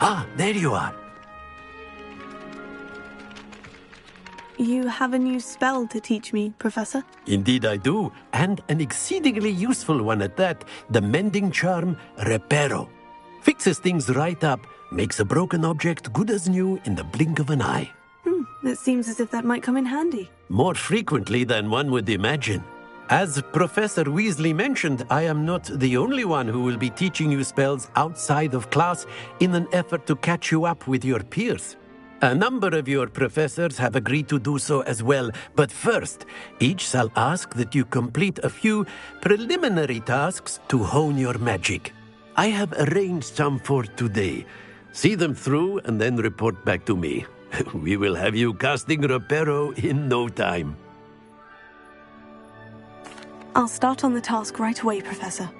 Ah, there you are. You have a new spell to teach me, Professor? Indeed I do, and an exceedingly useful one at that. The mending charm, Reparo. Fixes things right up, makes a broken object good as new in the blink of an eye. It seems as if that might come in handy. More frequently than one would imagine. As Professor Weasley mentioned, I am not the only one who will be teaching you spells outside of class in an effort to catch you up with your peers. A number of your professors have agreed to do so as well, but first, each shall ask that you complete a few preliminary tasks to hone your magic. I have arranged some for today. See them through and then report back to me. We will have you casting Reparo in no time. I'll start on the task right away, Professor.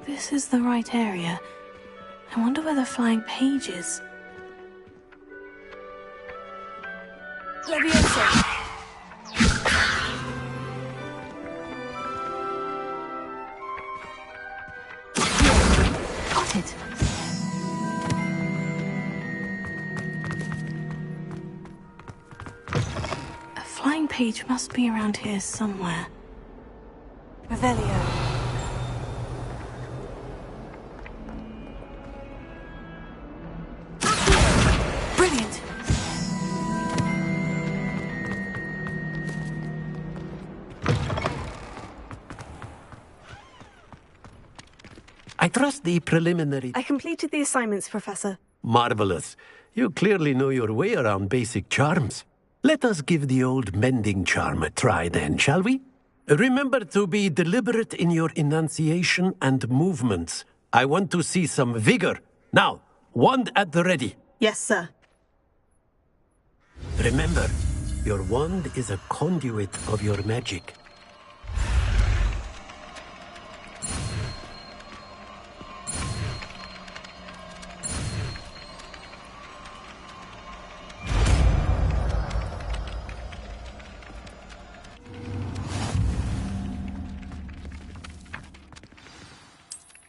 This is the right area. I wonder where the flying page is. Leviosa! Got it! A flying page must be around here somewhere. Revelio. Brilliant! I trust the preliminary... I completed the assignments, Professor. Marvelous. You clearly know your way around basic charms. Let us give the old mending charm a try then, shall we? Remember to be deliberate in your enunciation and movements. I want to see some vigor. Now, wand at the ready. Yes, sir. Remember, your wand is a conduit of your magic.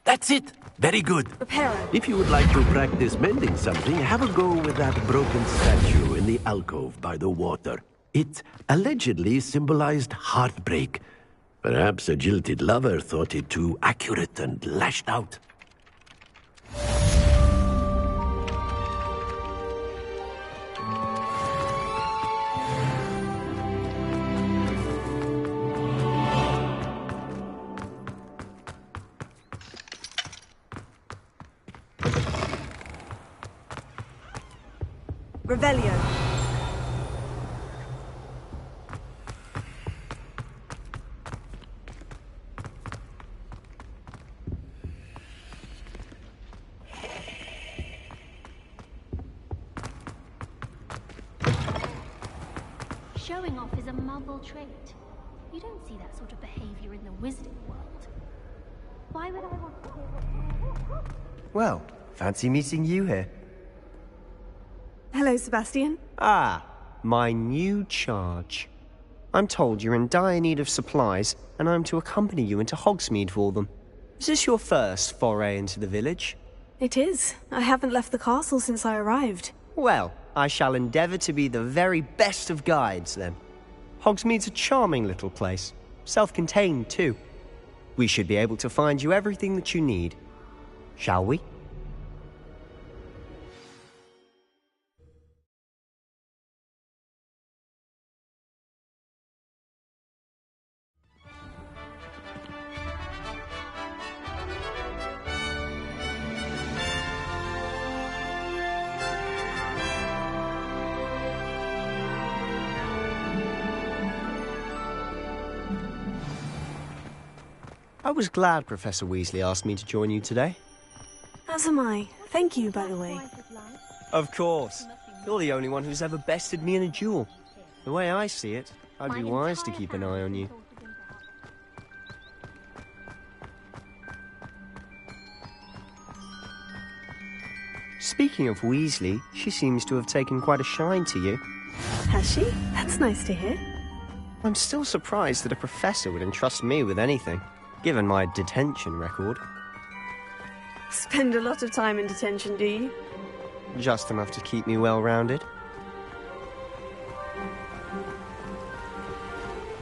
That's it. Very good. Reparo. If you would like to practice mending something, have a go with that broken statue in the alcove by the water. It allegedly symbolized heartbreak. Perhaps a jilted lover thought it too accurate and lashed out. Revelio. Showing off is a muggle trait. You don't see that sort of behavior in the wizarding world. Why would I want to hear what... Well, fancy meeting you here. Hello, Sebastian. Ah, my new charge. I'm told you're in dire need of supplies, and I'm to accompany you into Hogsmeade for them. Is this your first foray into the village? It is. I haven't left the castle since I arrived. Well, I shall endeavour to be the very best of guides, then. Hogsmeade's a charming little place. Self-contained, too. We should be able to find you everything that you need. Shall we? I was glad Professor Weasley asked me to join you today. As am I. Thank you, by the way. Of course. You're the only one who's ever bested me in a duel. The way I see it, I'd be wise to keep an eye on you. Speaking of Weasley, she seems to have taken quite a shine to you. Has she? That's nice to hear. I'm still surprised that a professor would entrust me with anything, given my detention record. Spend a lot of time in detention, do you? Just enough to keep me well-rounded.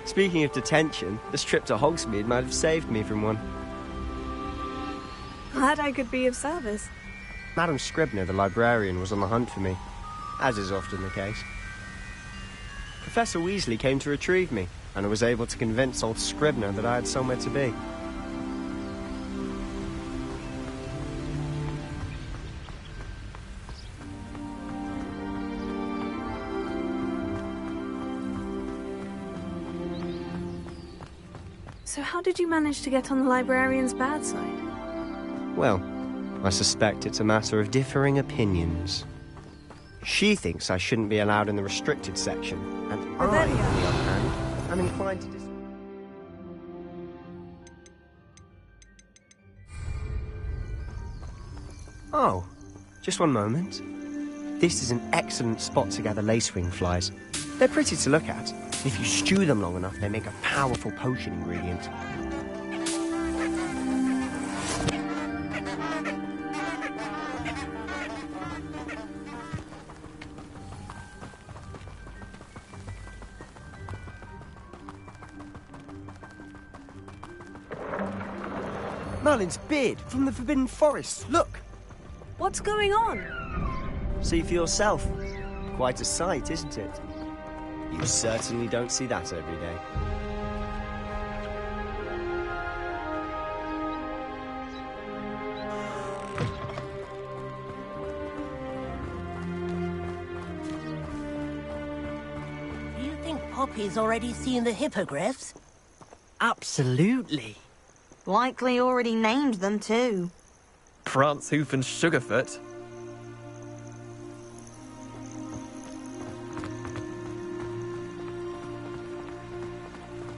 Speaking of detention, this trip to Hogsmeade might have saved me from one. Glad I could be of service. Madam Scribner, the librarian, was on the hunt for me, as is often the case. Professor Weasley came to retrieve me, and I was able to convince old Scribner that I had somewhere to be. So how did you manage to get on the librarian's bad side? Well, I suspect it's a matter of differing opinions. She thinks I shouldn't be allowed in the restricted section, and I, on the other hand, am inclined to Oh, just one moment. This is an excellent spot to gather lacewing flies. They're pretty to look at. If you stew them long enough, they make a powerful potion ingredient. Merlin's beard from the Forbidden Forest. Look! What's going on? See for yourself. Quite a sight, isn't it? You certainly don't see that every day. Do you think Poppy's already seen the hippogriffs? Absolutely. Likely already named them too. Prance, Hoof and Sugarfoot.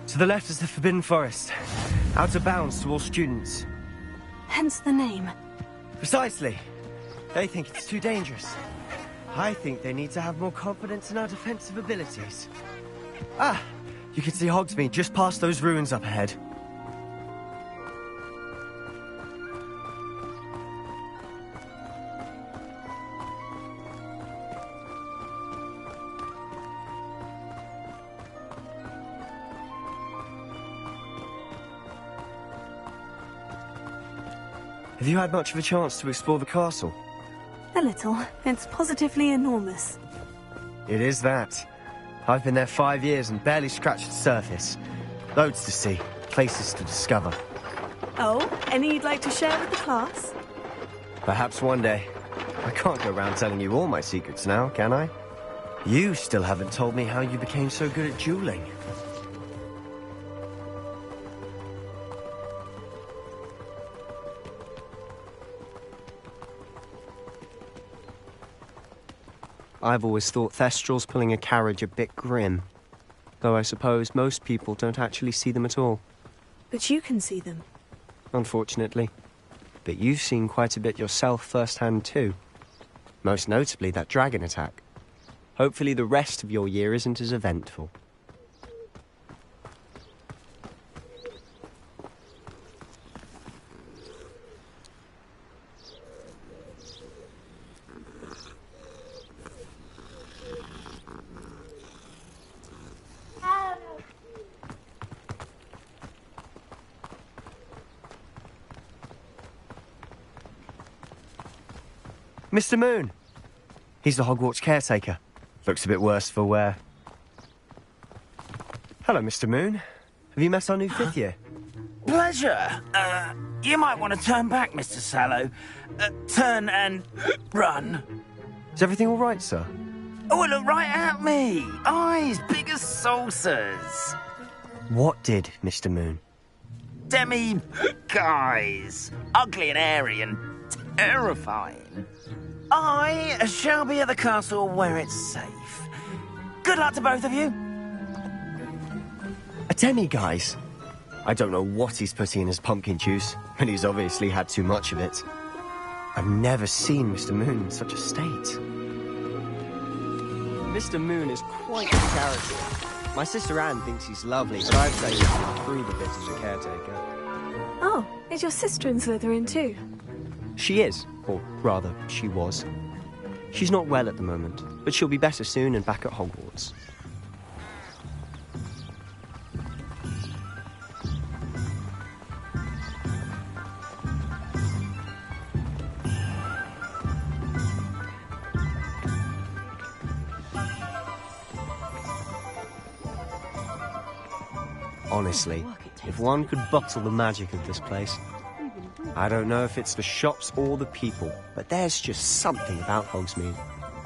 To the left is the Forbidden Forest. Out of bounds to all students. Hence the name. Precisely. They think it's too dangerous. I think they need to have more confidence in our defensive abilities. Ah! You can see Hogsmeade just past those ruins up ahead. Have you had much of a chance to explore the castle? A little. It's positively enormous. It is that. I've been there 5 years and barely scratched the surface. Loads to see, places to discover. Oh, any you'd like to share with the class? Perhaps one day. I can't go around telling you all my secrets now, can I? You still haven't told me how you became so good at dueling. I've always thought Thestrals pulling a carriage a bit grim. Though I suppose most people don't actually see them at all. But you can see them. Unfortunately. But you've seen quite a bit yourself firsthand too. Most notably that dragon attack. Hopefully the rest of your year isn't as eventful. Mr. Moon. He's the Hogwarts caretaker. Looks a bit worse for wear. Hello, Mr. Moon. Have you met our new fifth year? Pleasure. You might want to turn back, Mr. Sallow. Turn and run. Is everything all right, sir? Oh, look right at me. Eyes big as saucers. What did, Mr. Moon? Demi-guys. Ugly and airy and terrifying. I shall be at the castle where it's safe. Good luck to both of you. A demi-guise? I don't know what he's putting in his pumpkin juice, but he's obviously had too much of it. I've never seen Mr. Moon in such a state. Mr. Moon is quite a character. My sister Anne thinks he's lovely, but I'd say he's improve a bit as a caretaker. Oh, is your sister in Slytherin too? She is, or rather, she was. She's not well at the moment, but she'll be better soon and back at Hogwarts. Honestly, if one could bottle the magic of this place. I don't know if it's the shops or the people, but there's just something about Hogsmeade.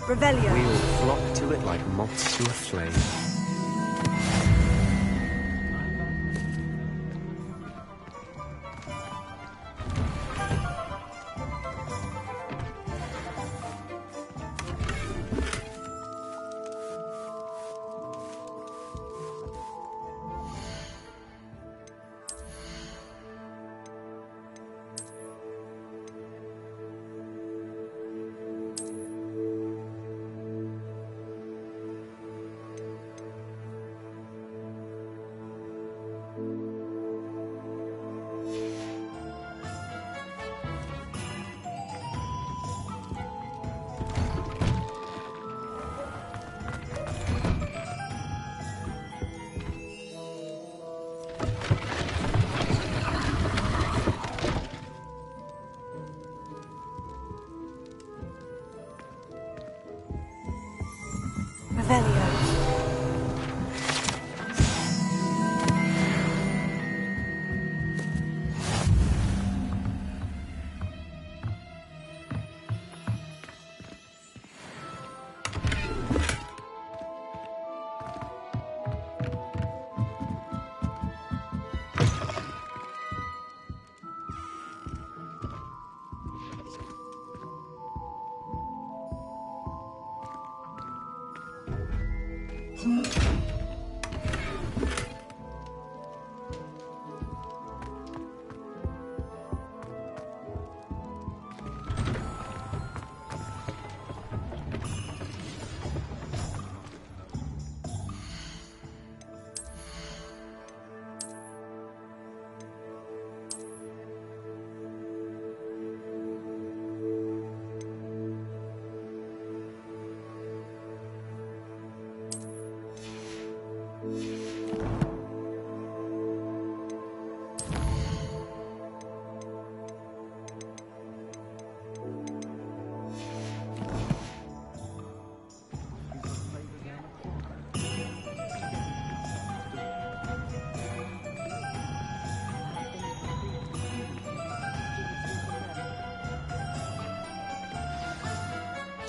Revelio. We all flock to it like moths to a flame.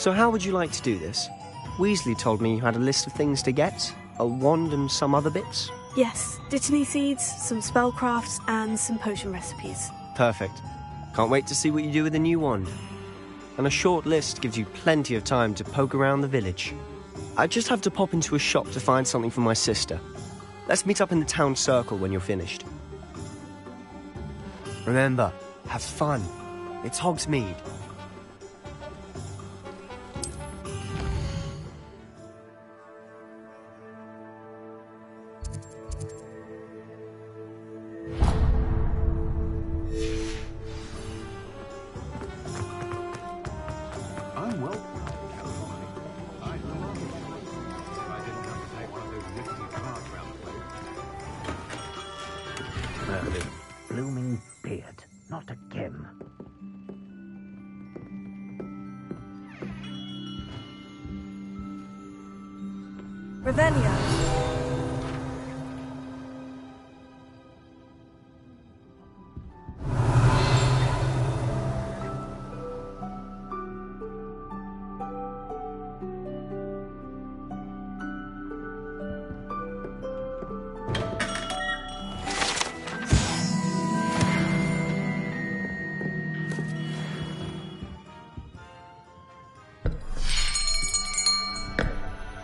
So how would you like to do this? Weasley told me you had a list of things to get, a wand and some other bits. Yes, dittany seeds, some spellcrafts, and some potion recipes. Perfect. Can't wait to see what you do with the new wand. And a short list gives you plenty of time to poke around the village. I just have to pop into a shop to find something for my sister. Let's meet up in the town circle when you're finished. Remember, have fun. It's Hogsmeade. Blooming beard, not a gem. Revelio.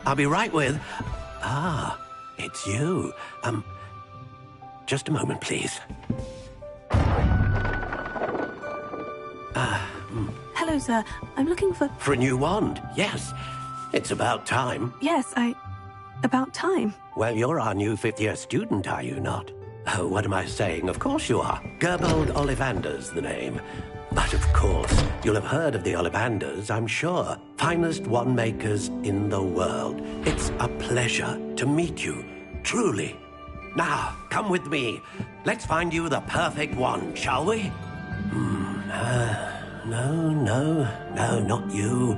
I'll be right with... Ah, it's you. Just a moment, please. Hello, sir. I'm looking for... For a new wand, yes. It's about time. Yes, About time. Well, you're our new fifth-year student, are you not? Oh, what am I saying? Of course you are. Gerbold Ollivander's the name. But of course, you'll have heard of the Ollivanders, I'm sure. Finest wand-makers in the world. It's a pleasure to meet you, truly. Now, come with me. Let's find you the perfect wand, shall we? No, not you.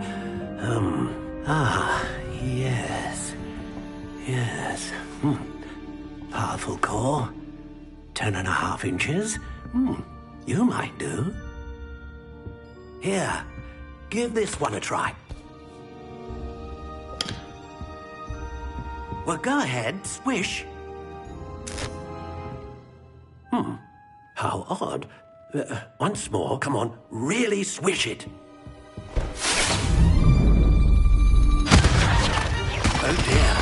Yes. Powerful core. 10.5 inches. You might do. Here, give this one a try. Well, go ahead, swish. How odd. Once more, come on, really swish it. Oh dear.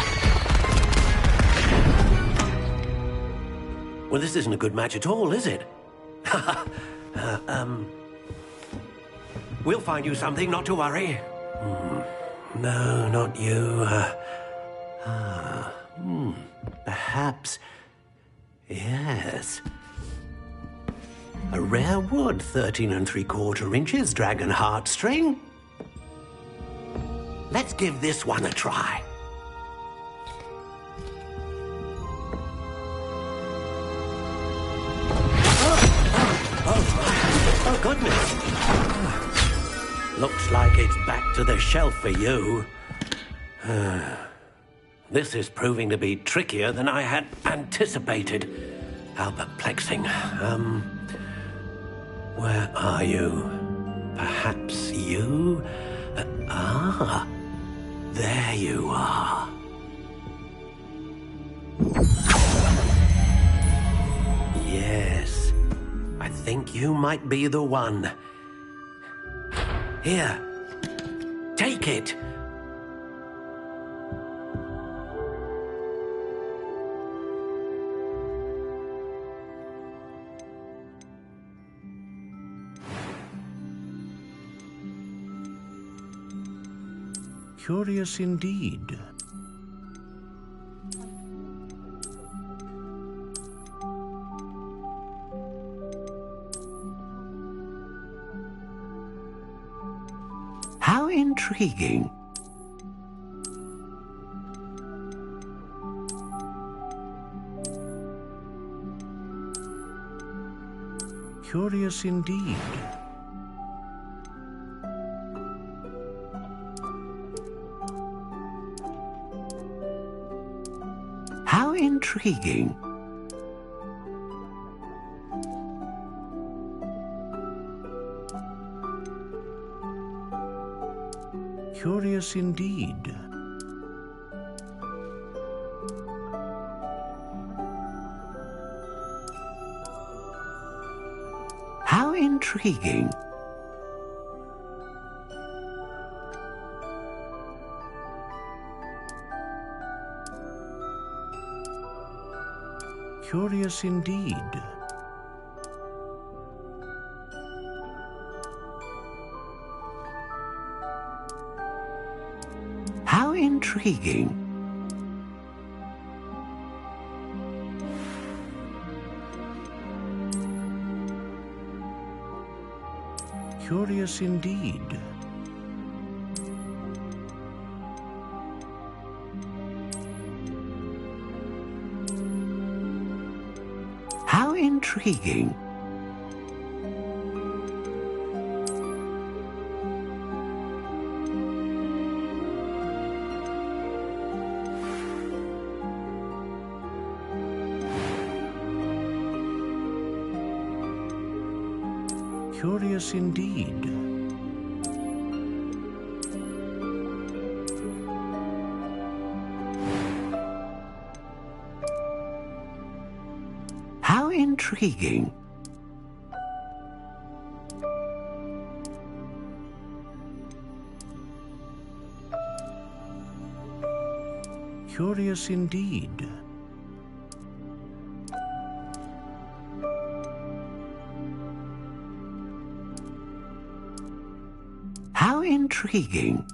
Well, this isn't a good match at all, is it? We'll find you something, not to worry. No, not you. Perhaps. Yes. A rare wood, 13 3/4 inches, dragon heartstring. Let's give this one a try. Oh, goodness. Looks like it's back to the shelf for you. This is proving to be trickier than I had anticipated. How perplexing. Where are you? Perhaps you? There you are. Yes, I think you might be the one. Here, take it. Curious indeed. How intriguing. Curious indeed. How intriguing. Curious indeed. How intriguing. Curious indeed. How intriguing. Curious indeed. How intriguing. Curious indeed. How intriguing. Curious indeed. How intriguing.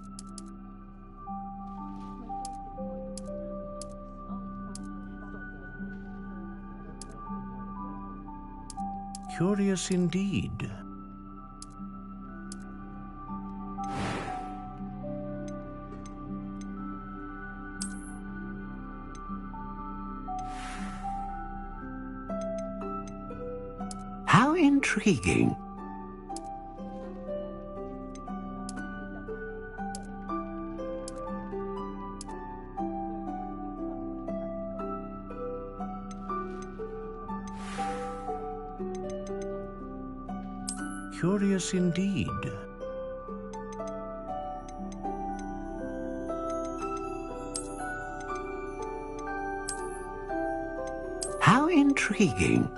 Curious indeed. How intriguing. Curious indeed. How intriguing.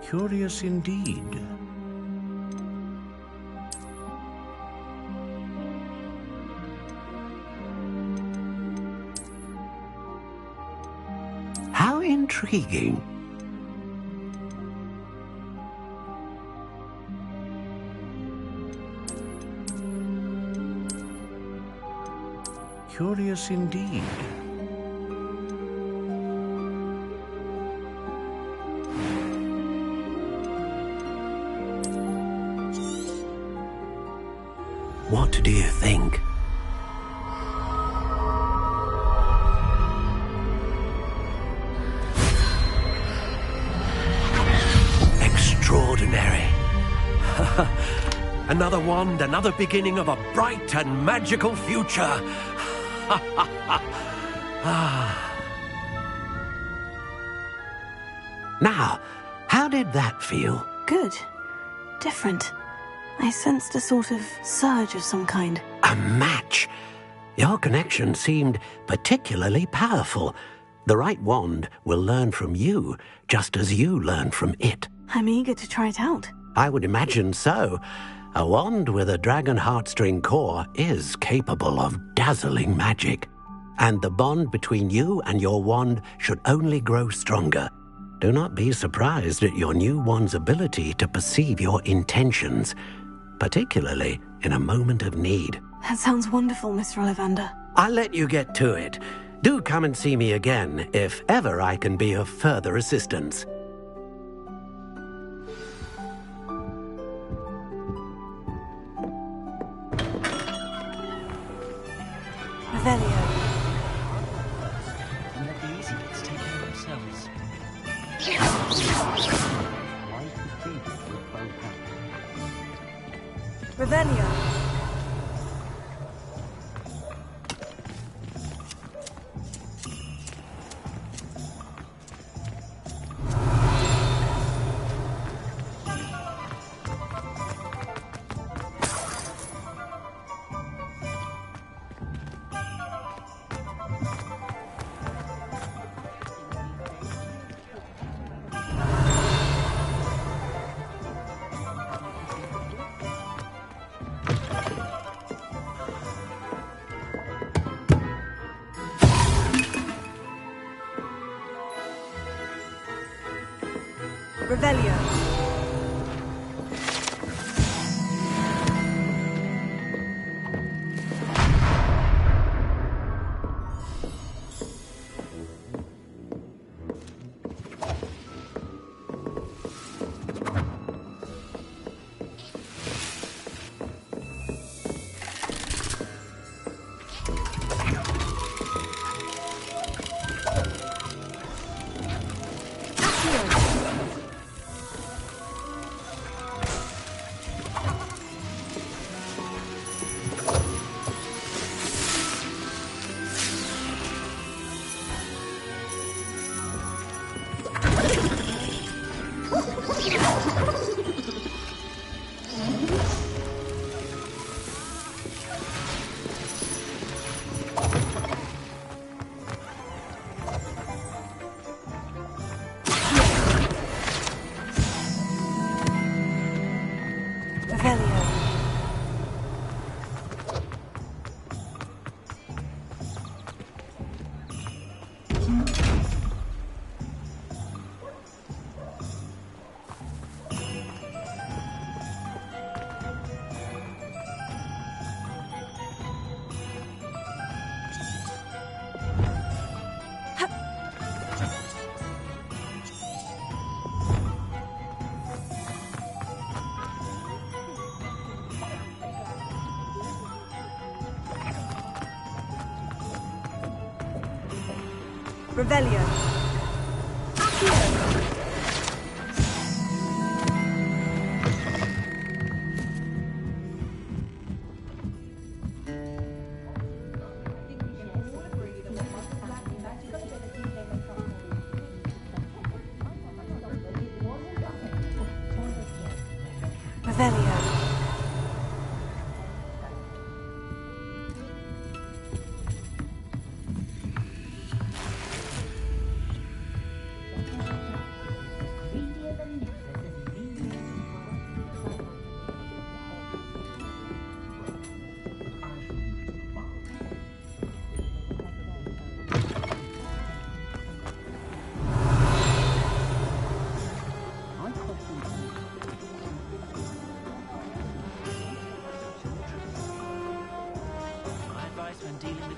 Curious indeed. How intriguing. Curious indeed. What do you think? Extraordinary. Another wand, another beginning of a bright and magical future. Now, how did that feel? Good. Different. I sensed a sort of surge of some kind. A match. Your connection seemed particularly powerful. The right wand will learn from you, just as you learn from it. I'm eager to try it out. I would imagine so. A wand with a dragon heartstring core is capable of dazzling magic. And the bond between you and your wand should only grow stronger. Do not be surprised at your new wand's ability to perceive your intentions, particularly in a moment of need. That sounds wonderful, Mr. Ollivander. I'll let you get to it. Do come and see me again if ever I can be of further assistance. Revelio. Let the easy bits take care of themselves. Revelio. Revelio. Revelio. Revelio. My advice when dealing with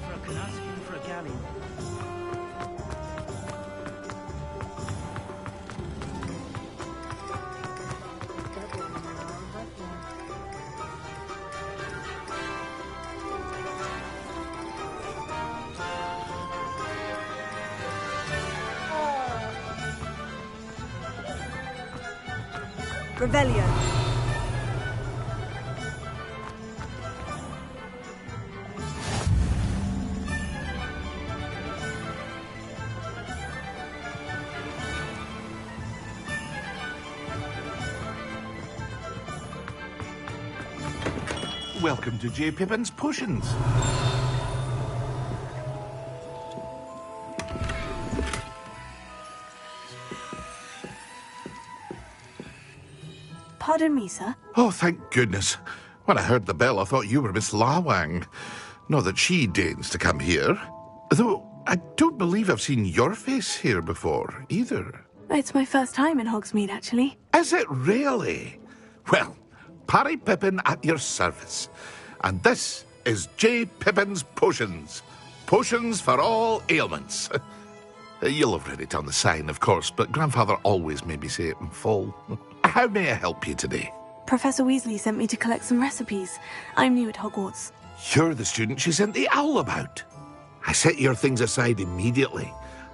for a cask and for a galleon. Revelio. Welcome to J. Pippin's Potions. Pardon me, sir. Oh, thank goodness. When I heard the bell, I thought you were Miss Lawang. Not that she deigns to come here. Though I don't believe I've seen your face here before, either. It's my first time in Hogsmeade, actually. Is it really? Well, Parry Pippin at your service. And this is J. Pippin's Potions. Potions for all ailments. You'll have read it on the sign, of course, but Grandfather always made me say it in full. How may I help you today? Professor Weasley sent me to collect some recipes. I'm new at Hogwarts. You're the student she sent the owl about. I set your things aside immediately.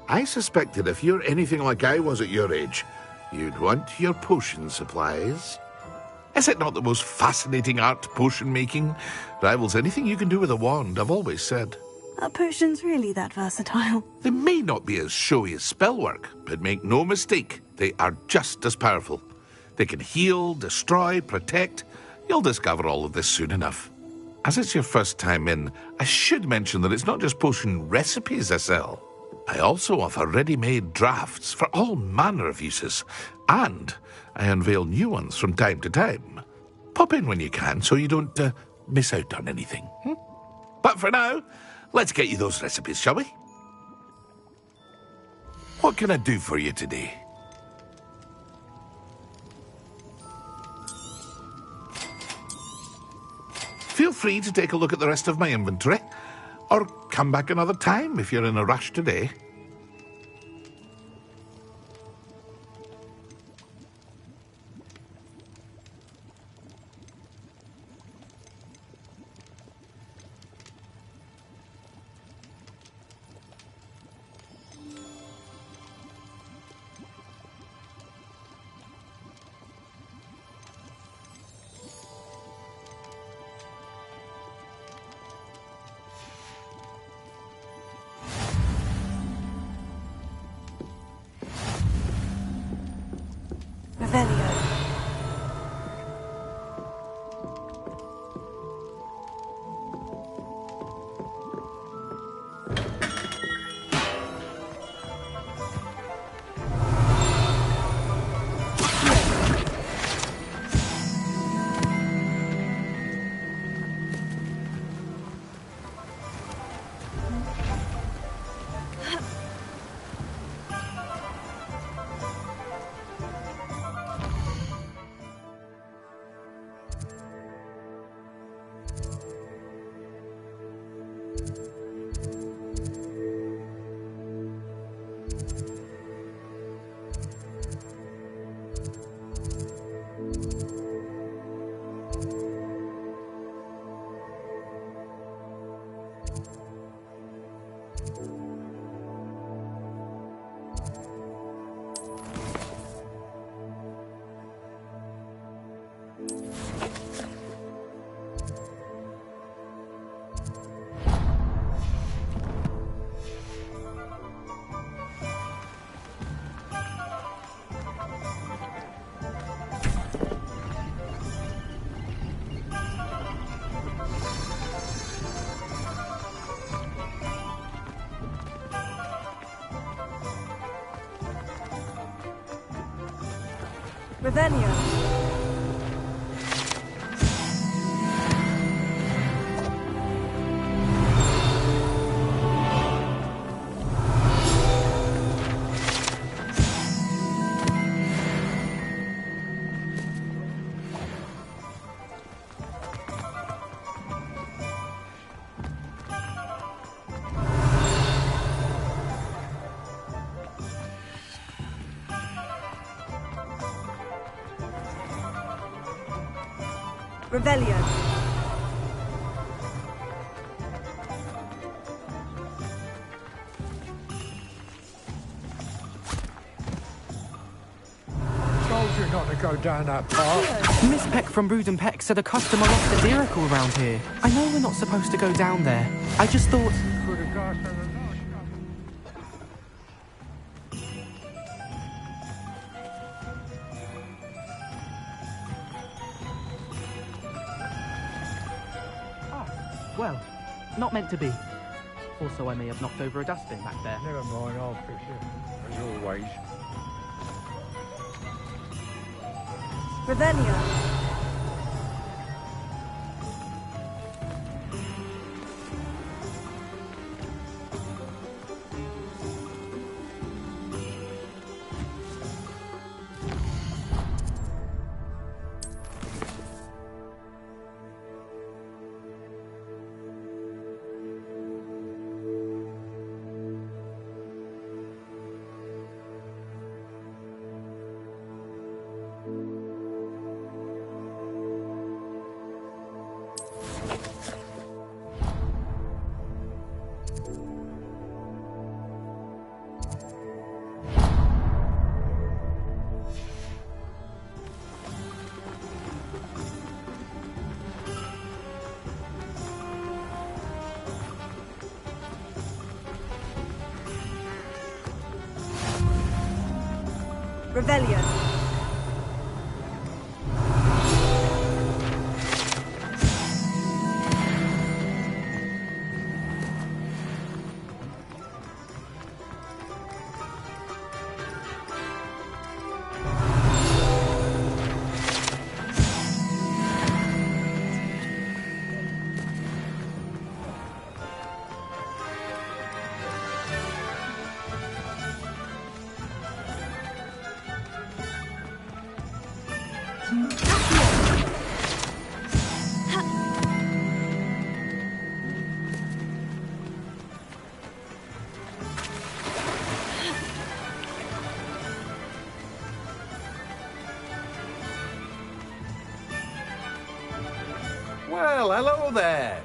I suspected if you're anything like I was at your age, you'd want your potion supplies. Is it not the most fascinating art, potion making? Rivals anything you can do with a wand, I've always said. Are potions really that versatile? They may not be as showy as spellwork, but make no mistake, they are just as powerful. They can heal, destroy, protect. You'll discover all of this soon enough. As it's your first time in, I should mention that it's not just potion recipes I sell. I also offer ready-made drafts for all manner of uses, and I unveil new ones from time to time. Pop in when you can so you don't miss out on anything. But for now, let's get you those recipes, shall we? What can I do for you today? Feel free to take a look at the rest of my inventory, or come back another time if you're in a rush today. Revelio. Revelio. Told you not to go down that path. Miss Peck from Brood and Peck said a customer lost a vehicle around here. I know we're not supposed to go down there. I just thought... Could have got to the Well, not meant to be. Also, I may have knocked over a dustbin back there. Never mind, I'll fix it. As always. Revelio. Revelio. Well, hello there.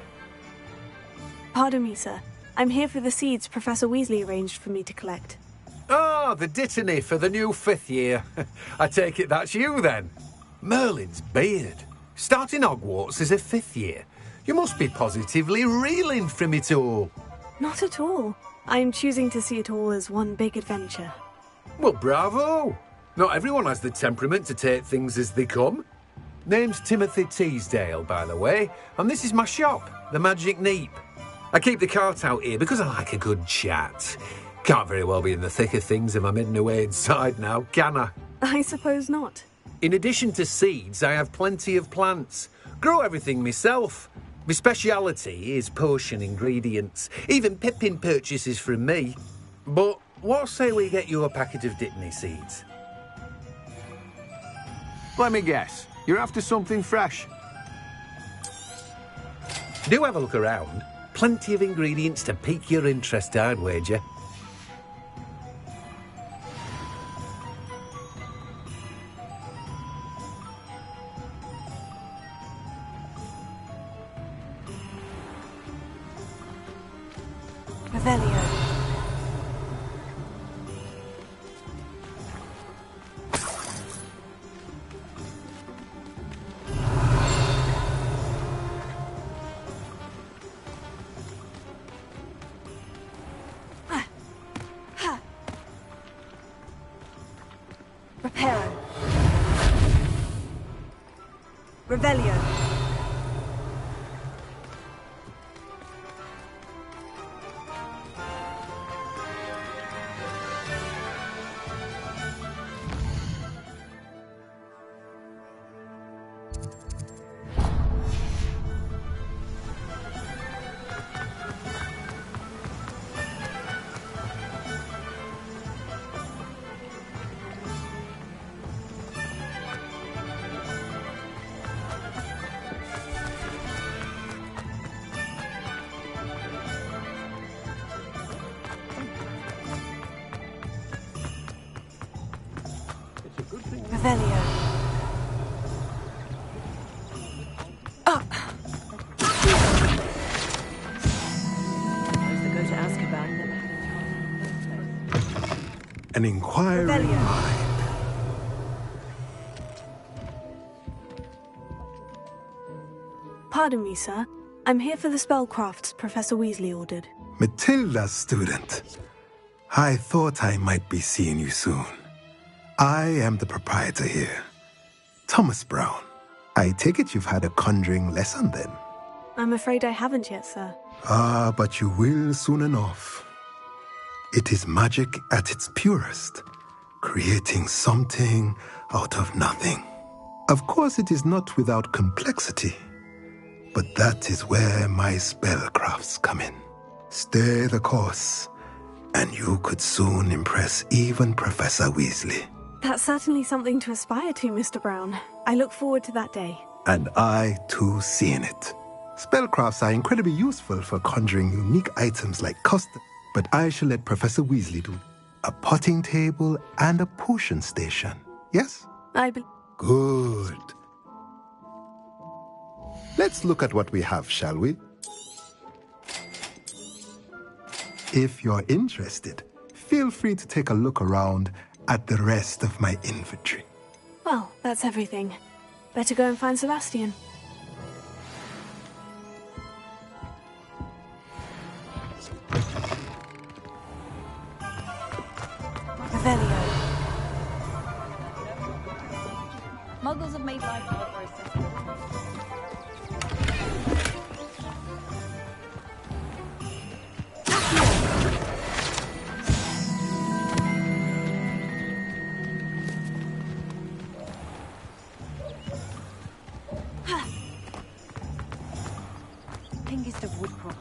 Pardon me, sir. I'm here for the seeds Professor Weasley arranged for me to collect. Oh, the dittany for the new 5th year. I take it that's you, then. Merlin's beard. Starting Hogwarts as a 5th year. You must be positively reeling from it all. Not at all. I'm choosing to see it all as one big adventure. Well, bravo. Not everyone has the temperament to take things as they come. Name's Timothy Teasdale, by the way, and this is my shop, the Magic Neep. I keep the cart out here because I like a good chat. Can't very well be in the thick of things if I'm hidden away inside now, can I? I suppose not. In addition to seeds, I have plenty of plants. Grow everything myself. My speciality is potion ingredients. Even Pippin purchases from me. But what say we get you a packet of Dittany seeds? Let me guess. You're after something fresh. Do have a look around. Plenty of ingredients to pique your interest, I'd wager. Revelio. Reparo. Revelio. Revelio. An inquiring mind. Pardon me, sir. I'm here for the spellcrafts Professor Weasley ordered. Matilda's student. I thought I might be seeing you soon. I am the proprietor here, Thomas Brown. I take it you've had a conjuring lesson then? I'm afraid I haven't yet, sir. Ah, but you will soon enough. It is magic at its purest, creating something out of nothing. Of course, it is not without complexity, but that is where my spellcrafts come in. Stay the course, and you could soon impress even Professor Weasley. That's certainly something to aspire to, Mr. Brown. I look forward to that day. And I, too, seeing it. Spellcrafts are incredibly useful for conjuring unique items like custom, but I shall let Professor Weasley do a potting table and a potion station. Yes? Good. Let's look at what we have, shall we? If you're interested, feel free to take a look around at the rest of my inventory. Well, that's everything. Better go and find Sebastian. Revelio. Muggles have made life hard for us. Pinkest of woodcroft.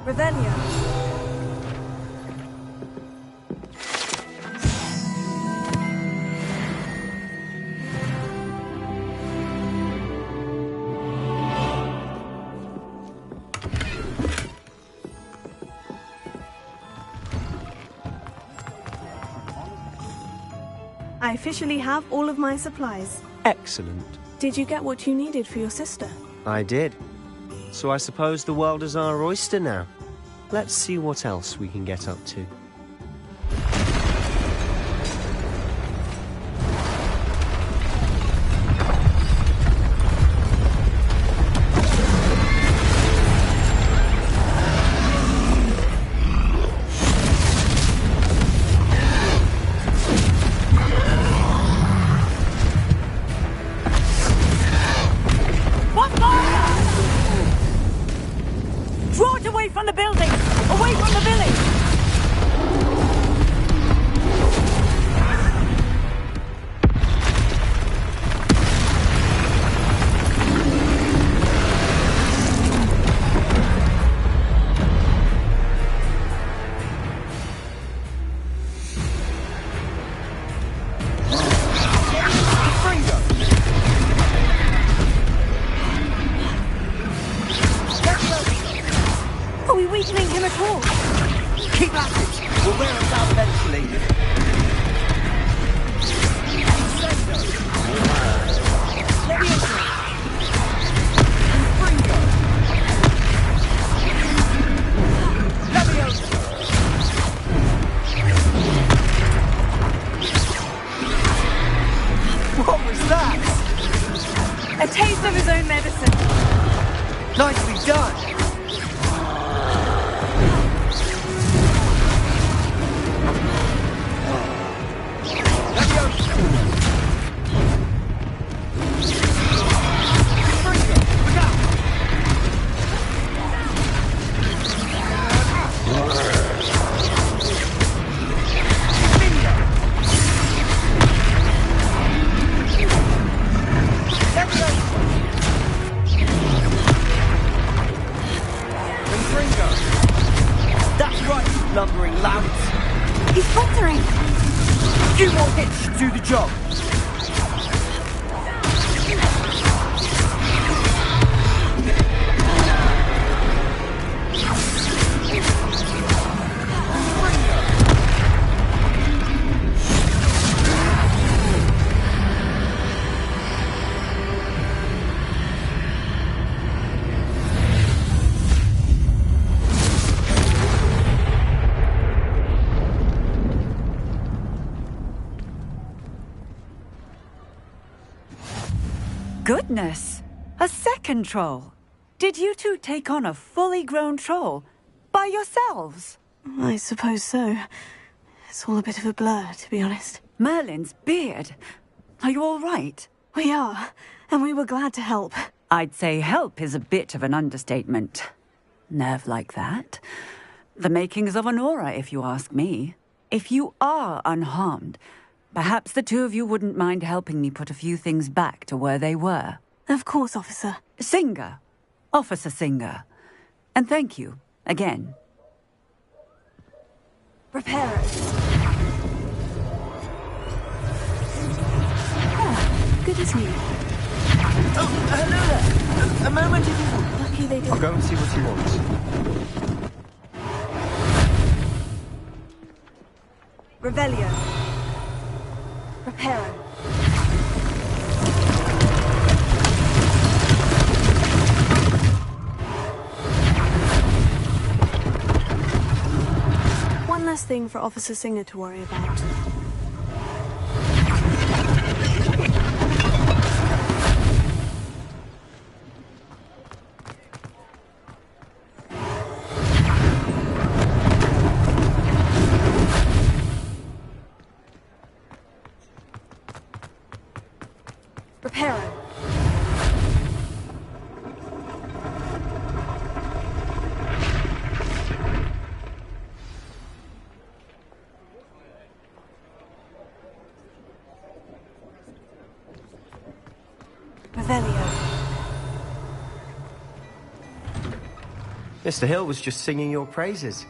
Revelio. I officially have all of my supplies. Excellent. Did you get what you needed for your sister? I did. So I suppose the world is our oyster now. Let's see what else we can get up to. Draw it away from the building! Away from the village! Are we weakening him at all? Keep at it! We'll wear us out eventually. What was that? A taste of his own medicine. Nicely done! few more hits to do the job. Goodness! A second troll! Did you two take on a fully grown troll? By yourselves? I suppose so. It's all a bit of a blur, to be honest. Merlin's beard. Are you all right? We are, and we were glad to help. I'd say help is a bit of an understatement. Nerve like that. The makings of an aura, if you ask me. If you are unharmed, perhaps the two of you wouldn't mind helping me put a few things back to where they were. Of course, officer. Singer. Officer Singer. And thank you, again. Repairers. Good as new. Oh, hello there. A moment, if you would. Lucky they didn't. I'll go and see what he wants. Revelio. Reparo. One less thing for Officer Singer to worry about. Reparo. Revelio. Mr. Hill was just singing your praises.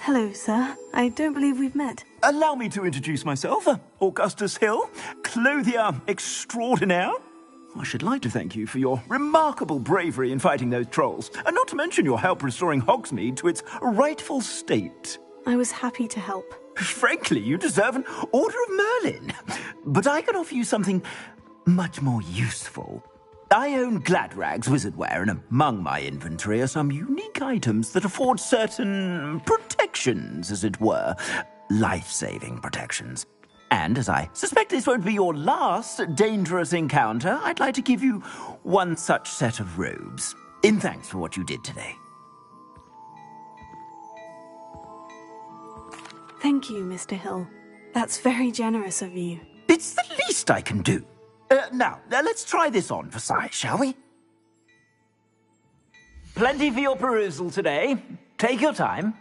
Hello, sir. I don't believe we've met. Allow me to introduce myself, Augustus Hill, clothier extraordinaire. I should like to thank you for your remarkable bravery in fighting those trolls, and not to mention your help restoring Hogsmeade to its rightful state. I was happy to help. Frankly, you deserve an Order of Merlin. But I can offer you something much more useful. I own Gladrag's wizardware, and among my inventory are some unique items that afford certain protections, as it were. Life-saving protections. And as I suspect this won't be your last dangerous encounter, I'd like to give you one such set of robes, in thanks for what you did today. Thank you, Mr. Hill. That's very generous of you. It's the least I can do. Now, let's try this on for size, shall we? Plenty for your perusal today. Take your time.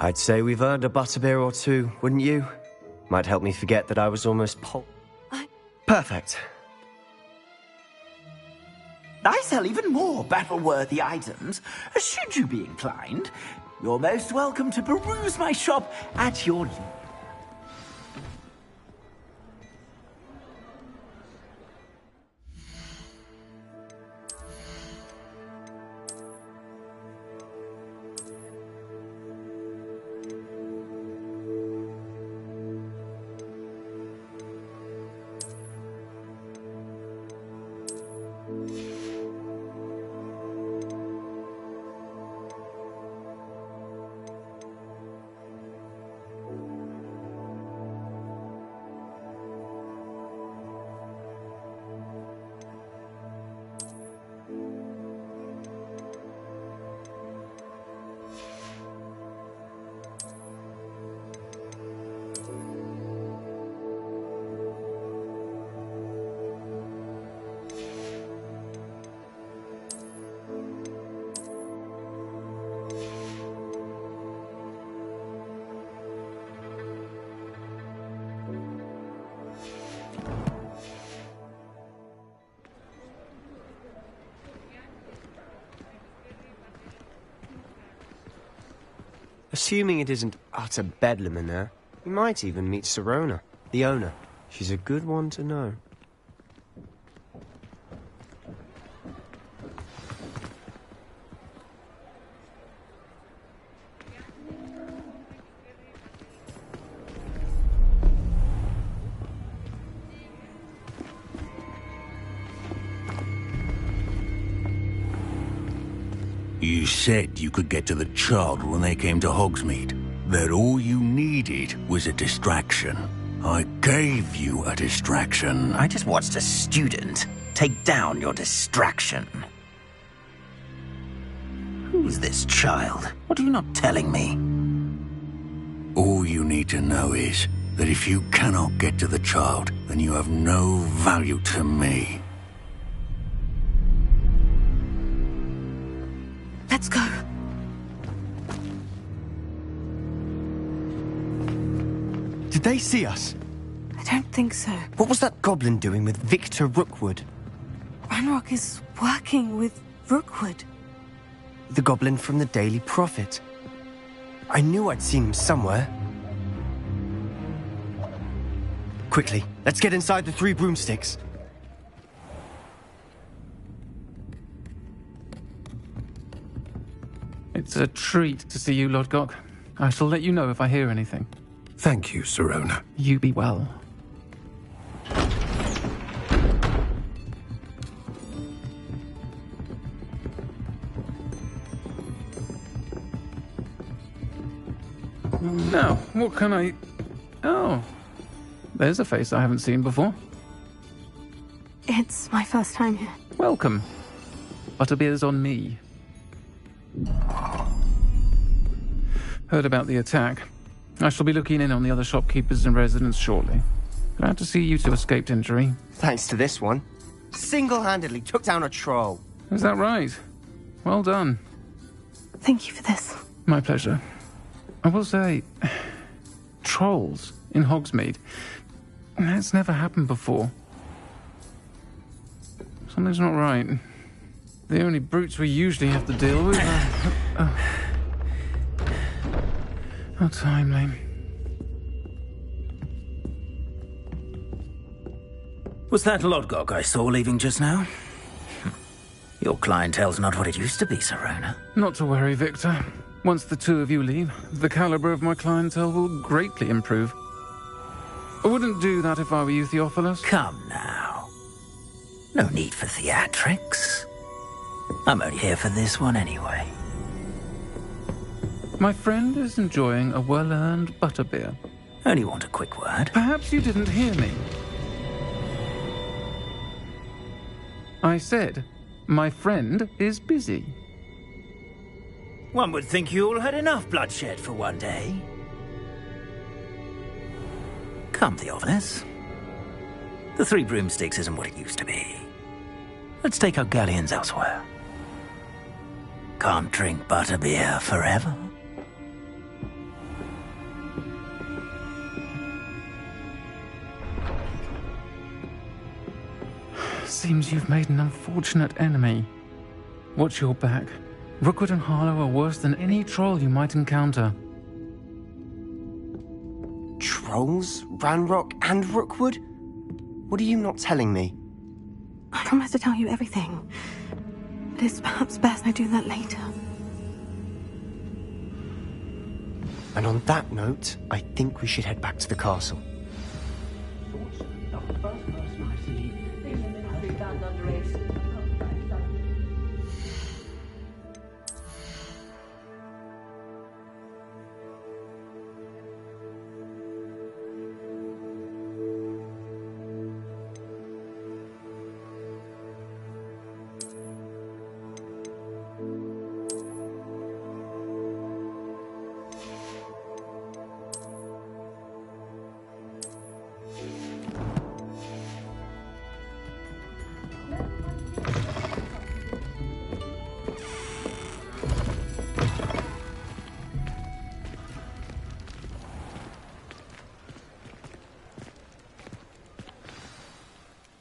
I'd say we've earned a butterbeer or two, wouldn't you? Might help me forget that I was almost Perfect. I sell even more battle-worthy items. Should you be inclined, you're most welcome to peruse my shop at your leisure. Assuming it isn't utter bedlam in there, we might even meet Sirona, the owner. She's a good one to know. You said you could get to the child when they came to Hogsmeade. That all you needed was a distraction. I gave you a distraction. I just watched a student take down your distraction. Who's this child? What are you not telling me? All you need to know is that if you cannot get to the child, then you have no value to me. Let's go. Did they see us? I don't think so. What was that goblin doing with Victor Rookwood? Ranrock is working with Rookwood. The goblin from the Daily Prophet. I knew I'd seen him somewhere. Quickly, let's get inside the 3 broomsticks. It's a treat to see you, Lodgok. I shall let you know if I hear anything. Thank you, Sirona. You be well. Now, what can I... Oh, there's a face I haven't seen before. It's my first time here. Welcome. Butterbeer's on me. Heard about the attack. I shall be looking in on the other shopkeepers and residents shortly. Glad to see you two escaped injury. Thanks to this one. Single-handedly took down a troll. Is that right? Well done. Thank you for this. My pleasure. I will say, trolls in Hogsmeade. That's never happened before. Something's not right. The only brutes we usually have to deal with are... How timely. Was that Lodgok I saw leaving just now? Your clientele's not what it used to be, Sirona. Not to worry, Victor. Once the two of you leave, the caliber of my clientele will greatly improve. I wouldn't do that if I were you, Theophilus. Come now. No need for theatrics. I'm only here for this one anyway. My friend is enjoying a well-earned butterbeer. Only want a quick word. Perhaps you didn't hear me. I said, my friend is busy. One would think you all had enough bloodshed for one day. Come, Theophilus. The 3 broomsticks isn't what it used to be. Let's take our galleons elsewhere. Can't drink butterbeer forever. Seems you've made an unfortunate enemy. Watch your back. Rookwood and Harlow are worse than any troll you might encounter. Trolls? Ranrock and Rookwood? What are you not telling me? I promise to tell you everything. But it's perhaps best I do that later. And on that note, I think we should head back to the castle.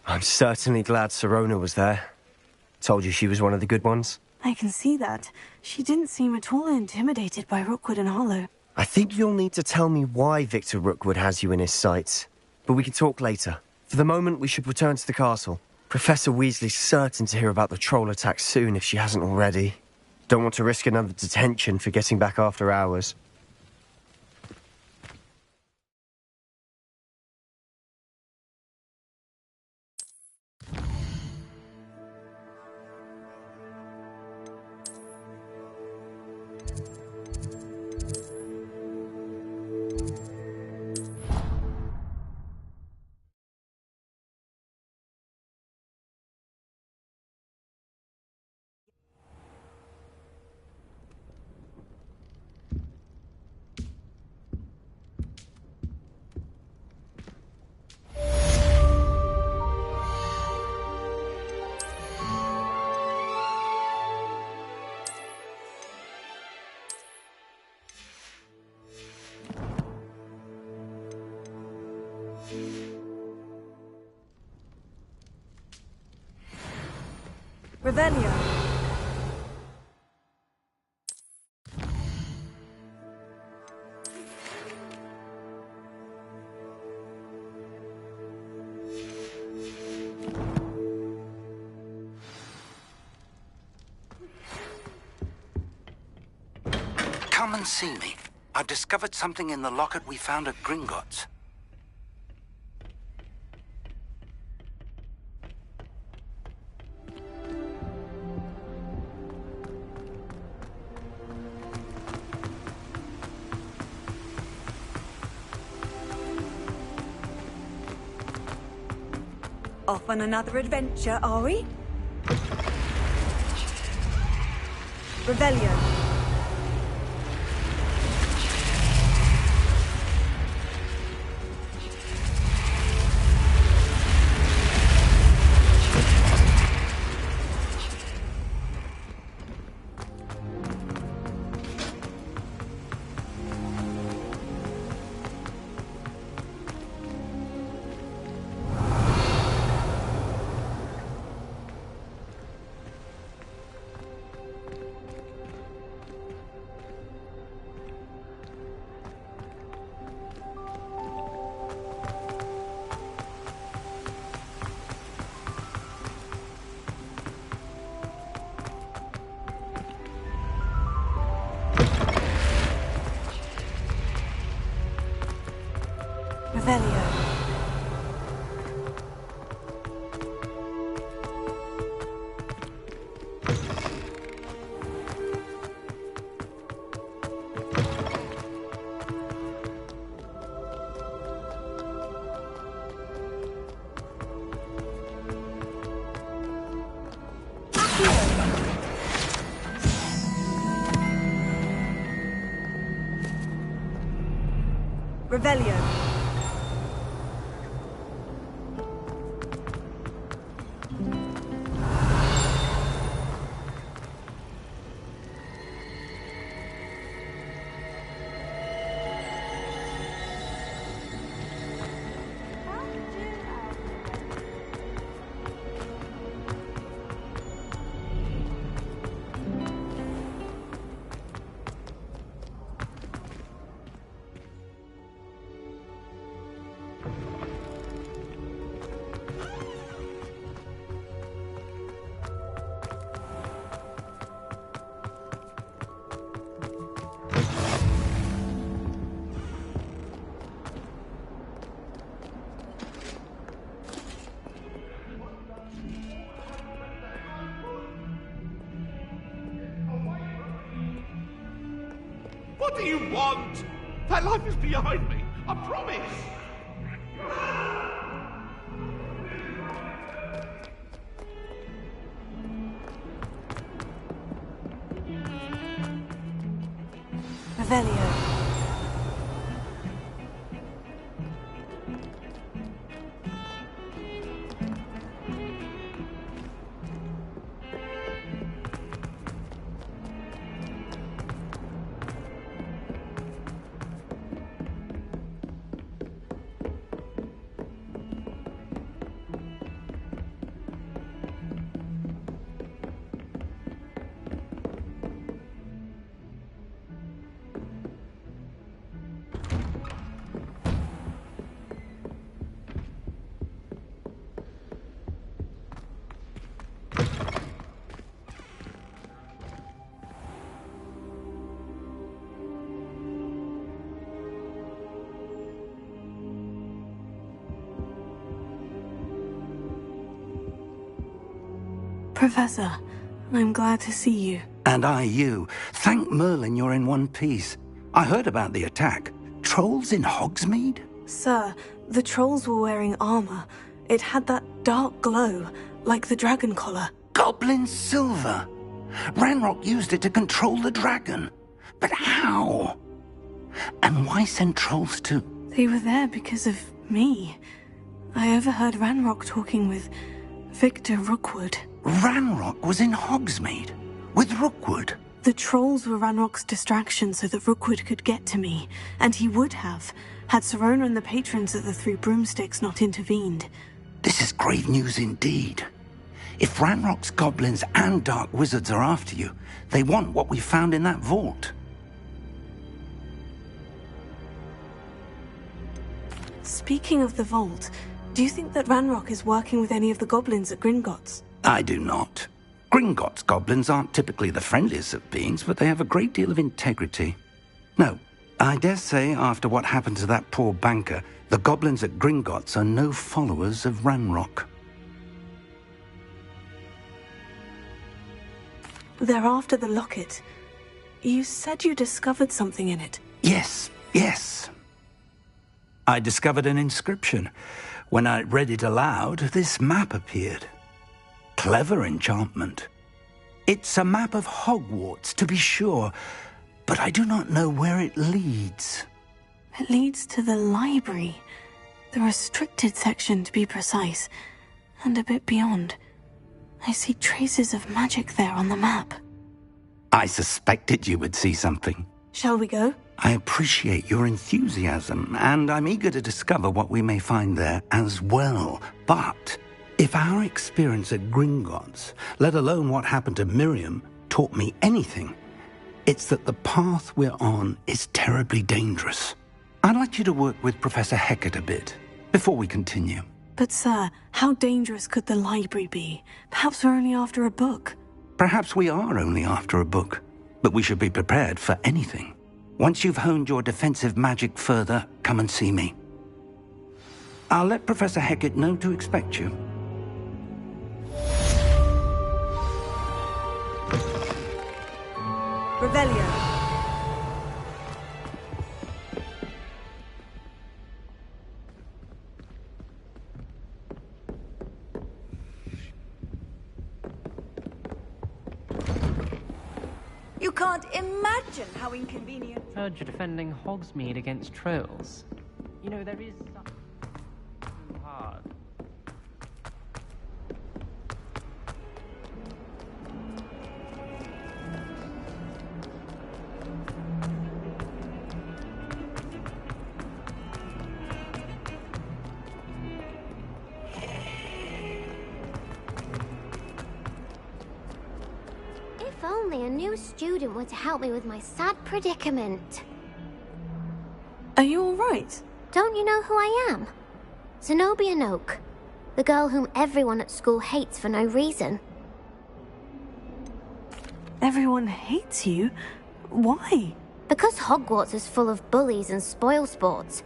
I'm certainly glad Sirona was there. Told you she was one of the good ones. I can see that. She didn't seem at all intimidated by Rookwood and Hollow. I think you'll need to tell me why Victor Rookwood has you in his sights. But we can talk later. For the moment, we should return to the castle. Professor Weasley's certain to hear about the troll attack soon if she hasn't already. Don't want to risk another detention for getting back after hours. Revelio. Come and see me. I've discovered something in the locket we found at Gringotts. Off on another adventure, are we? Revelio. Revelio. Revelio. What do you want? That life is behind me, I promise. Revelio. Professor, I'm glad to see you. And I you. Thank Merlin you're in one piece. I heard about the attack. Trolls in Hogsmeade? Sir, the trolls were wearing armor. It had that dark glow, like the dragon collar. Goblin silver. Ranrock used it to control the dragon. But how? And why send trolls too? They were there because of me. I overheard Ranrock talking with Victor Rookwood. Ranrock was in Hogsmeade? With Rookwood? The trolls were Ranrock's distraction so that Rookwood could get to me. And he would have, had Serona and the patrons of the Three Broomsticks not intervened. This is grave news indeed. If Ranrock's goblins and dark wizards are after you, they want what we found in that vault. Speaking of the vault, do you think that Ranrock is working with any of the goblins at Gringotts? I do not. Gringotts goblins aren't typically the friendliest of beings, but they have a great deal of integrity. No, I dare say after what happened to that poor banker, the goblins at Gringotts are no followers of Ranrock. They're after the locket. You said you discovered something in it. Yes. I discovered an inscription. When I read it aloud, this map appeared. Clever enchantment. It's a map of Hogwarts, to be sure, but I do not know where it leads. It leads to the library. The restricted section, to be precise. And a bit beyond. I see traces of magic there on the map. I suspected you would see something. Shall we go? I appreciate your enthusiasm, and I'm eager to discover what we may find there as well. But if our experience at Gringotts, let alone what happened to Miriam, taught me anything, it's that the path we're on is terribly dangerous. I'd like you to work with Professor Hecat a bit before we continue. But sir, how dangerous could the library be? Perhaps we're only after a book. Perhaps we are only after a book, but we should be prepared for anything. Once you've honed your defensive magic further, come and see me. I'll let Professor Hecat know to expect you. Revelio. You can't imagine how inconvenient. Heard you're defending Hogsmeade against trolls. You know, there is something too hard. If only a new student were to help me with my sad predicament. Are you all right? Don't you know who I am? Zenobia Noak, the girl whom everyone at school hates for no reason. Everyone hates you? Why? Because Hogwarts is full of bullies and spoilsports.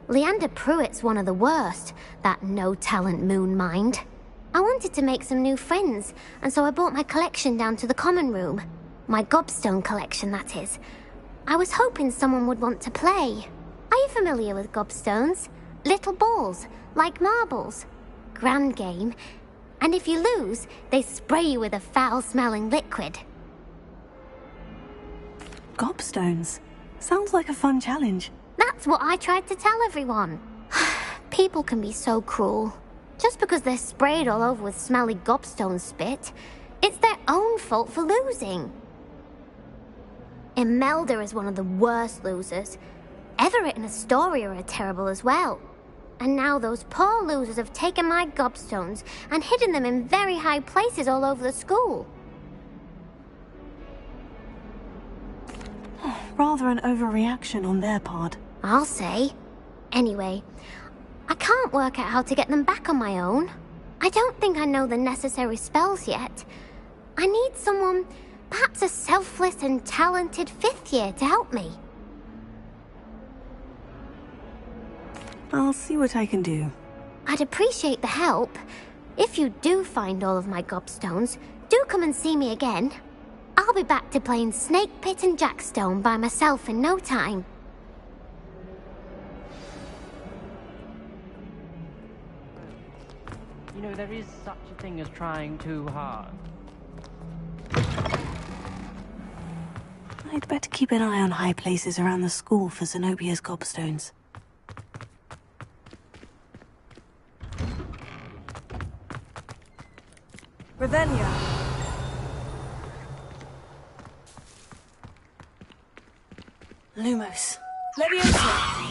Leander Pruitt's one of the worst, that no-talent moon mind. I wanted to make some new friends, and so I brought my collection down to the common room. My gobstone collection, that is. I was hoping someone would want to play. Are you familiar with gobstones? Little balls, like marbles. Grand game. And if you lose, they spray you with a foul-smelling liquid. Gobstones? Sounds like a fun challenge. That's what I tried to tell everyone. People can be so cruel. Just because they're sprayed all over with smelly gobstone spit, it's their own fault for losing. Imelda is one of the worst losers. Everett and Astoria are terrible as well. And now those poor losers have taken my gobstones and hidden them in very high places all over the school. Rather an overreaction on their part. I'll say. Anyway, I can't work out how to get them back on my own. I don't think I know the necessary spells yet. I need someone, perhaps a selfless and talented 5th year to help me. I'll see what I can do. I'd appreciate the help. If you do find all of my gobstones, do come and see me again. I'll be back to playing Snake Pit and Jackstone by myself in no time. You know, there is such a thing as trying too hard. I'd better keep an eye on high places around the school for Zenobia's gobstones. Revelia. Lumos. Leviosa.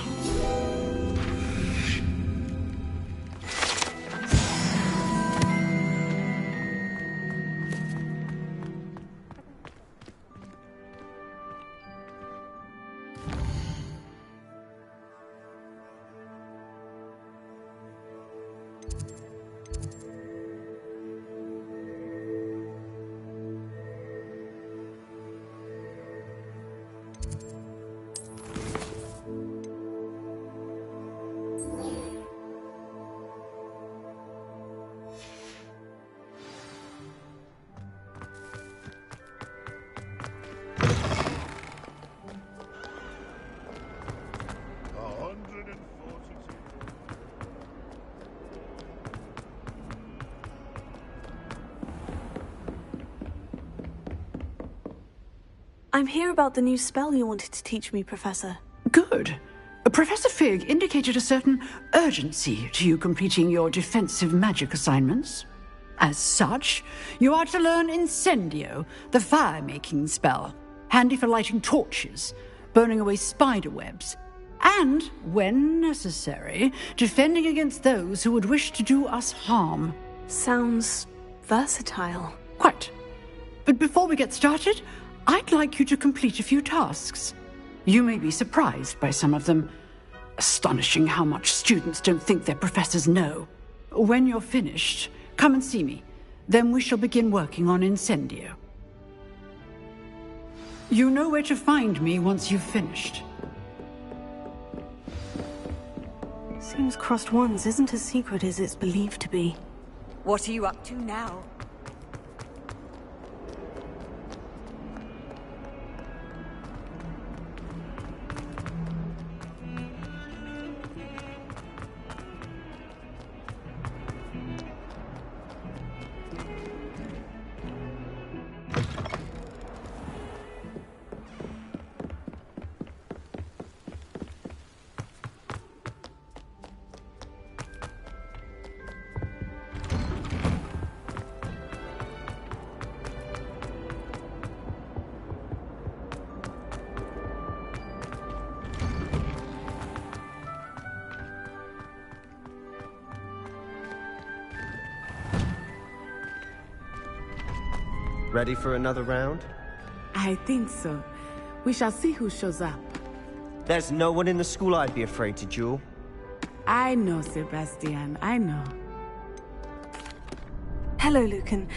I'm here about the new spell you wanted to teach me, Professor. Good. Professor Fig indicated a certain urgency to you completing your defensive magic assignments. As such, you are to learn Incendio, the fire-making spell, handy for lighting torches, burning away spider webs, and, when necessary, defending against those who would wish to do us harm. Sounds versatile. Quite. But before we get started, I'd like you to complete a few tasks. You may be surprised by some of them. Astonishing how much students don't think their professors know. When you're finished, come and see me. Then we shall begin working on Incendio. You know where to find me once you've finished. Seems Crossed Wands isn't as secret as it's believed to be. What are you up to now? Ready for another round? I think so. We shall see who shows up. There's no one in the school I'd be afraid to duel. I know, Sebastian, I know. Hello, Lucan.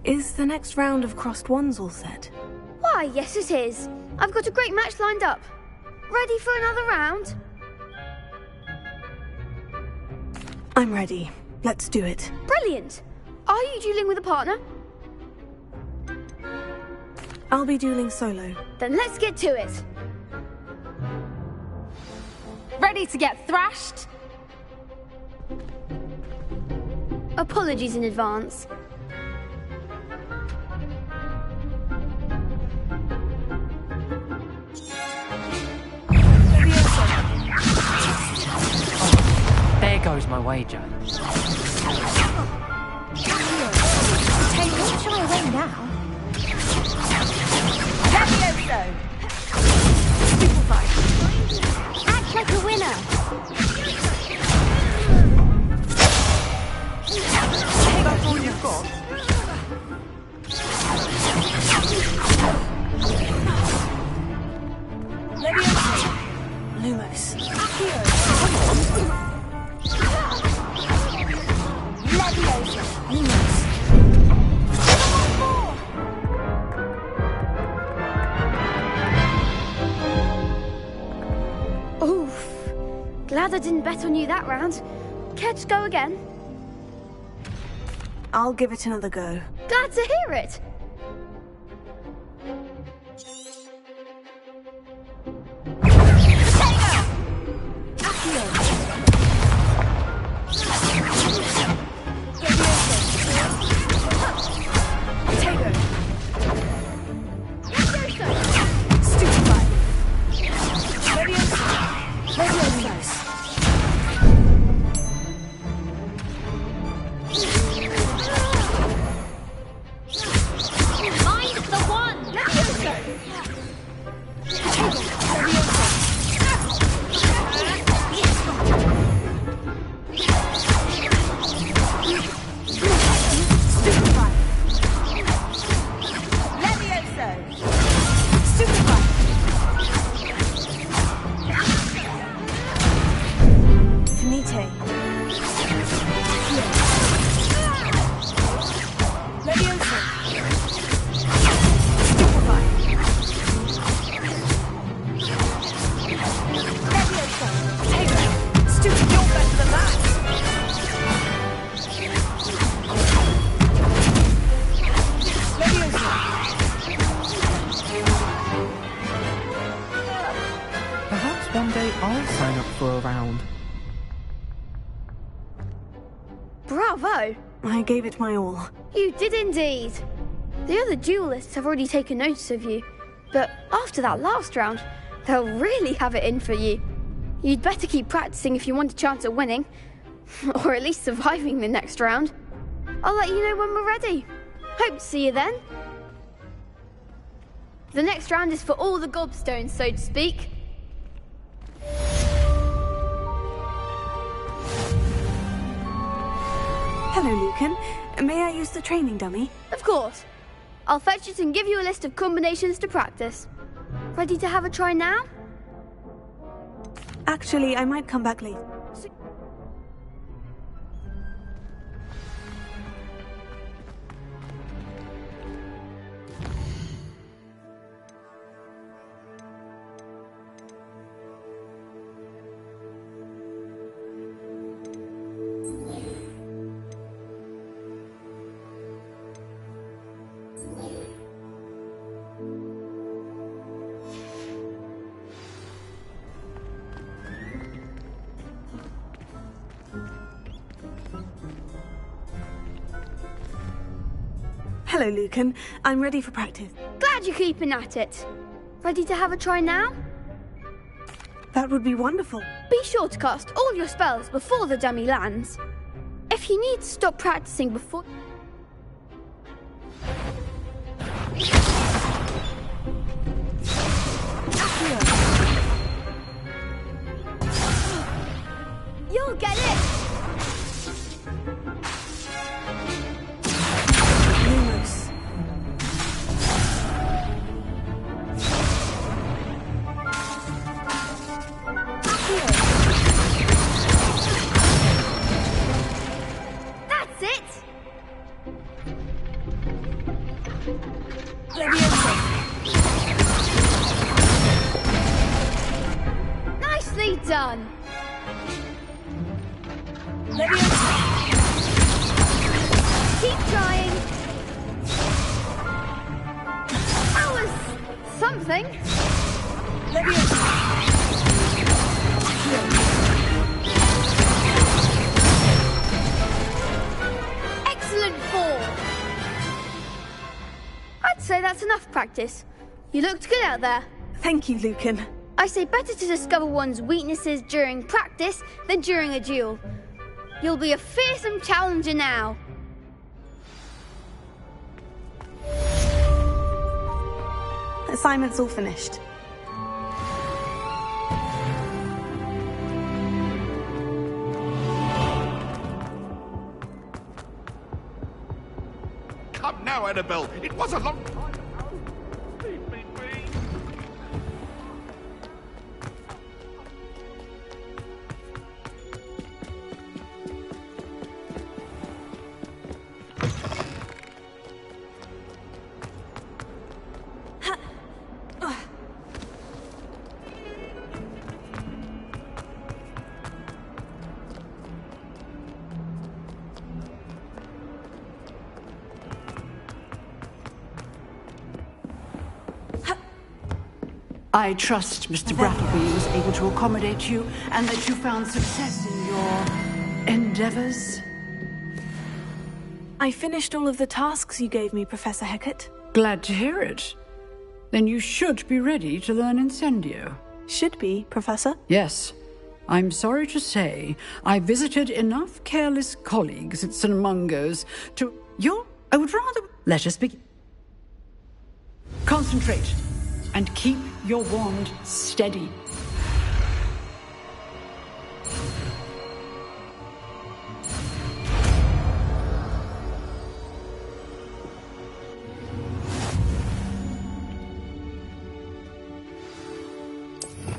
Is the next round of Crossed Wands all set? Why, yes it is. I've got a great match lined up. Ready for another round? I'm ready. Let's do it. Brilliant. Are you dueling with a partner? I'll be dueling solo. Then let's get to it. Ready to get thrashed? Apologies in advance. There goes my wager. Hey, don't shy away now. Act like a winner. That's all you've got? Lumos. Oof. Glad I didn't bet on you that round. Care to go again? I'll give it another go. Glad to hear it. One day I'll sign up for a round. Bravo! I gave it my all. You did indeed. The other duelists have already taken notice of you, but after that last round, they'll really have it in for you. You'd better keep practicing if you want a chance at winning, or at least surviving the next round. I'll let you know when we're ready. Hope to see you then. The next round is for all the gobstones, so to speak. Hello, Lucan. May I use the training dummy? Of course. I'll fetch it and give you a list of combinations to practice. Ready to have a try now? Actually, I might come back later. Hello, Lucan. I'm ready for practice. Glad you're keeping at it. Ready to have a try now? That would be wonderful. Be sure to cast all your spells before the dummy lands. If you need to stop practicing before... You'll get it! Nicely done. Keep trying. That was something. Excellent fall. I'd say that's enough practice. You looked good out there. Thank you, Lucan. I say better to discover one's weaknesses during practice than during a duel. You'll be a fearsome challenger now. Assignment's all finished. Come now, Annabelle. It was a long time. I trust Mr. Brattleby was able to accommodate you and that you found success in your endeavors. I finished all of the tasks you gave me, Professor Hecat. Glad to hear it. Then you should be ready to learn Incendio. Should be, Professor? Yes. I'm sorry to say, I visited enough careless colleagues at St. Mungo's to... I would rather... Let us begin. Concentrate, and keep your wand steady.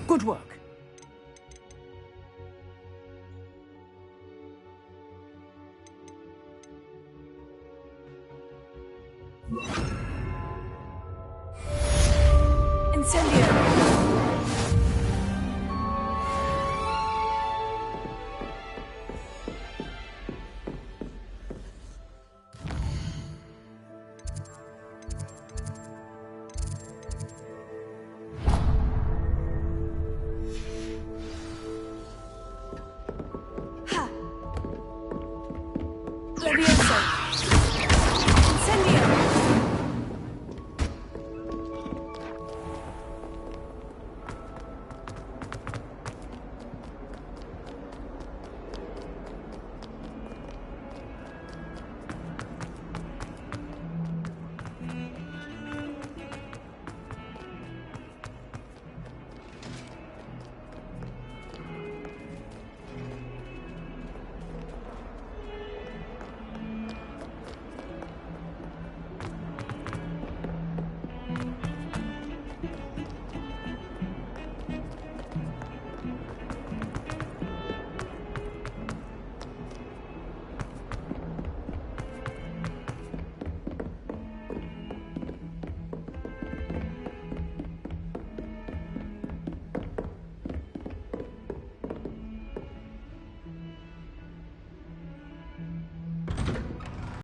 Good work. Incendio.